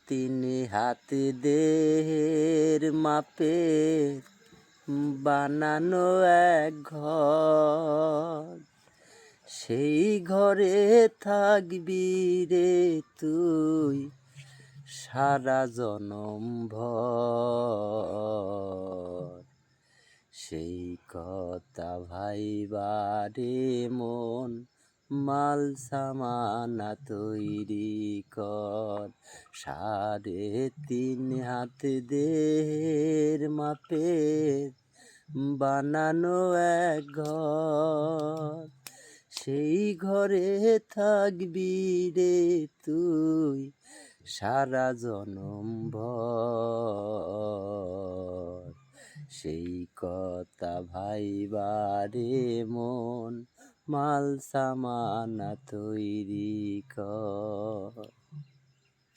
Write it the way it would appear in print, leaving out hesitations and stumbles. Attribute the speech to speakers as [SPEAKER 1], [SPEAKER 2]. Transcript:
[SPEAKER 1] তিন হাত দেহের মাপে বানানো এক ঘর, সেই ঘরে থাকবি রে তুই সারা জনম ভর। সেই কথা ভাইবারে মন মাল সামানা তৈরি কর। 3.5 হাত দেহের মাপের বানানো এক ঘর, সেই ঘরে থাকবি রে তুই সারা জনম ভর। সেই কথা ভাইবারে মন মাল সামানা তৈরি কর।